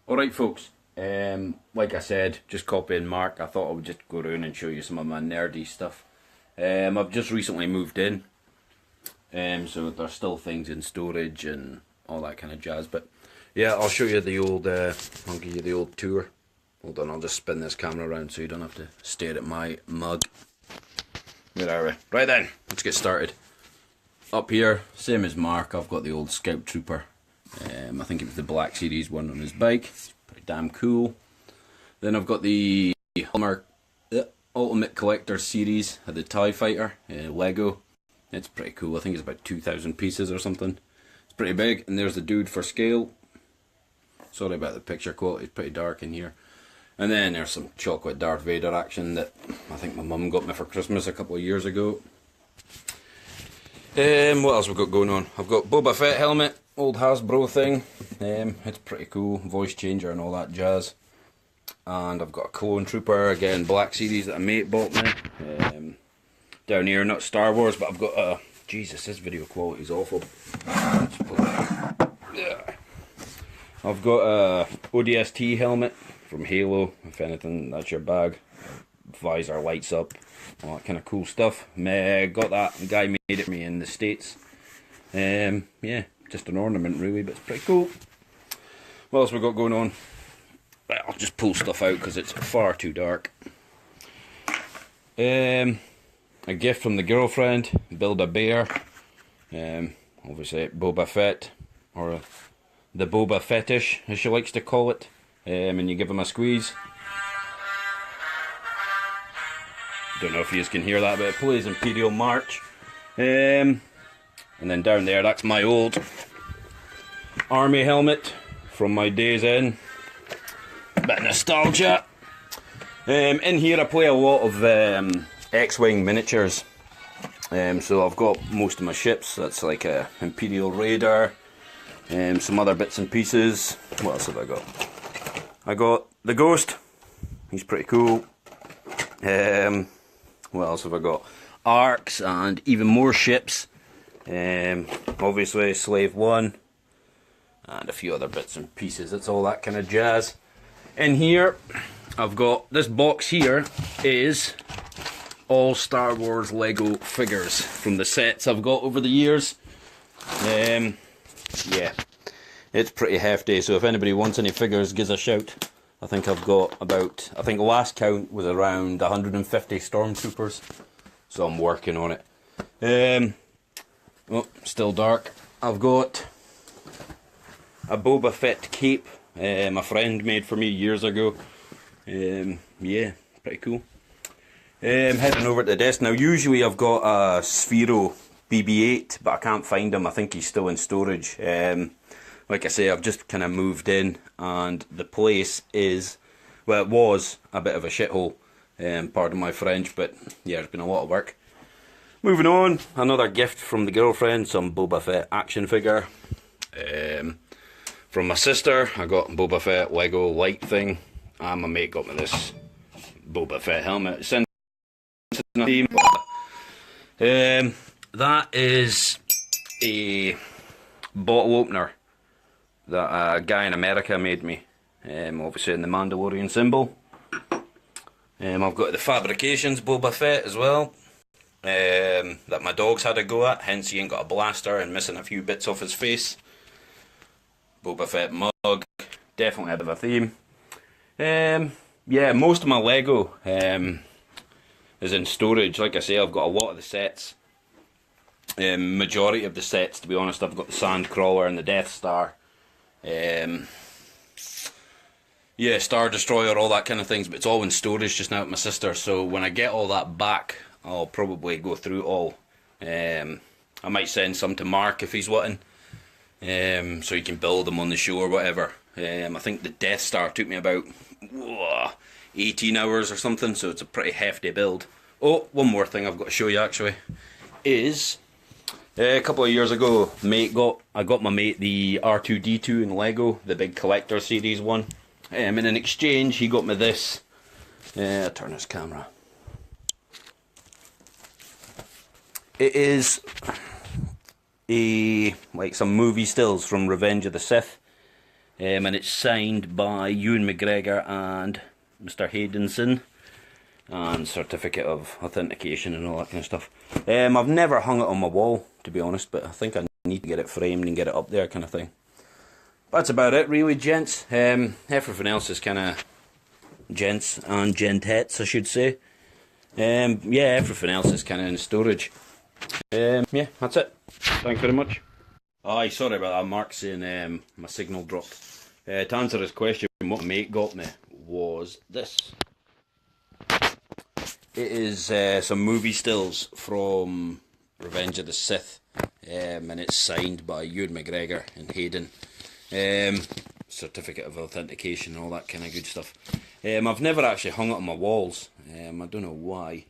Alright folks, like I said, just copying Mark, I thought I would just go around and show you some of my nerdy stuff. I've just recently moved in, so there's still things in storage and all that kind of jazz, but yeah, I'll show you the old, I'll give you the old tour. Hold on, I'll just spin this camera around so you don't have to stare at my mug. Where are we? Right then, let's get started. Up here, same as Mark, I've got the old Scout Trooper. I think it was the Black Series one on his bike. It's pretty damn cool. Then I've got the Hallmark Ultimate Collector Series of the TIE Fighter, Lego. It's pretty cool. I think it's about 2,000 pieces or something. It's pretty big. And there's the dude for scale. Sorry about the picture quality, it's pretty dark in here. And then there's some chocolate Darth Vader action that I think my mum got me for Christmas a couple of years ago. What else have we got going on? I've got Boba Fett helmet, old Hasbro thing. It's pretty cool, voice changer and all that jazz. And I've got a Clone Trooper, again, Black Series that a mate bought me. Down here, not Star Wars, but I've got a... Jesus, this video quality is awful. Let's pull it out. Yeah. I've got a ODST helmet from Halo, if anything, that's your bag. Visor lights up, all that kind of cool stuff. Got that, the guy made it for me in the States. Yeah, just an ornament really, but it's pretty cool. What else we got going on? Right, I'll just pull stuff out because it's far too dark. A gift from the girlfriend, Build a Bear. Obviously Boba Fett, or the Boba Fetish as she likes to call it. And you give him a squeeze. Don't know if you can hear that, but it plays Imperial March. And then down there, that's my old army helmet from my days in. Bit of nostalgia. In here I play a lot of X-Wing miniatures. So I've got most of my ships. That's like a Imperial Raider. Some other bits and pieces. What else have I got? I got the Ghost. He's pretty cool. What else have I got? Arcs and even more ships. Obviously Slave 1. And a few other bits and pieces. It's all that kind of jazz. In here, I've got this box here is all Star Wars Lego figures from the sets I've got over the years. Yeah, it's pretty hefty, so if anybody wants any figures, give us a shout. I think I've got about, I think last count was around 150 stormtroopers, so I'm working on it. Oh, still dark. I've got a Boba Fett cape my friend made for me years ago. Yeah, pretty cool. Heading over to the desk now. Usually I've got a Sphero BB-8, but I can't find him. I think he's still in storage. Like I say, I've just kind of moved in, and the place is, well, it was a bit of a shithole. Pardon my French, but yeah, it's been a lot of work. Moving on, another gift from the girlfriend, some Boba Fett action figure. From my sister, I got Boba Fett Lego light thing, and my mate got me this Boba Fett helmet. It's in a theme. That is a bottle opener that a guy in America made me, obviously in the Mandalorian symbol. I've got the Fabrications Boba Fett as well, that my dogs had a go at, hence he ain't got a blaster and missing a few bits off his face. Boba Fett mug, definitely a bit of a theme. Yeah, most of my Lego is in storage. Like I say, I've got a lot of the sets. Majority of the sets, to be honest, I've got the Sandcrawler and the Death Star. Yeah, Star Destroyer, all that kind of things, but it's all in storage just now at my sister, so when I get all that back, I'll probably go through it all. I might send some to Mark if he's wanting, so he can build them on the show or whatever. I think the Death Star took me about 18 hours or something, so it's a pretty hefty build. Oh, one more thing I've got to show you actually, is a couple of years ago, I got my mate the R2-D2 in Lego, the big collector series one. In an exchange, he got me this. Turn this camera. It is like some movie stills from Revenge of the Sith. and it's signed by Ewan McGregor and Mr. Haydenson, and certificate of authentication and all that kind of stuff. I've never hung it on my wall, to be honest, but I think I need to get it framed and get it up there kind of thing. That's about it really, gents. Everything else is kind of gents and gentettes, I should say. Yeah, everything else is kind of in storage. Yeah, that's it. Thanks very much. Aye, sorry about that, Mark, saying my signal dropped. To answer his question, what my mate got me was this. It is some movie stills from Revenge of the Sith, and it's signed by Ewan McGregor and Hayden. Certificate of authentication and all that kind of good stuff. I've never actually hung it on my walls. I don't know why.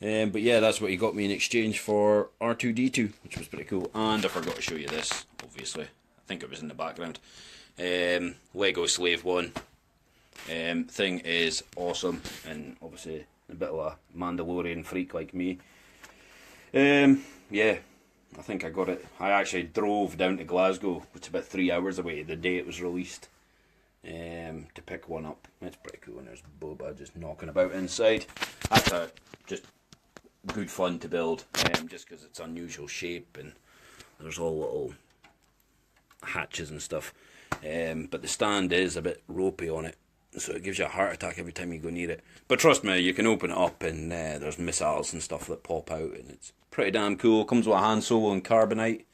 But yeah, that's what he got me in exchange for R2-D2, which was pretty cool. And I forgot to show you this, obviously. I think it was in the background. Lego Slave 1. Thing is awesome, and obviously a bit of a Mandalorian freak like me. Yeah, I think I got it. I actually drove down to Glasgow, which is about 3 hours away, the day it was released, to pick one up. It's pretty cool, and there's Boba just knocking about inside. That's just good fun to build, just because it's unusual shape, and there's all little hatches and stuff. But the stand is a bit ropey on it, so it gives you a heart attack every time you go near it. But trust me, you can open it up and there's missiles and stuff that pop out, and it's pretty damn cool. Comes with a Han Solo and carbonite.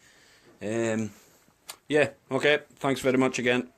Yeah, okay, thanks very much again.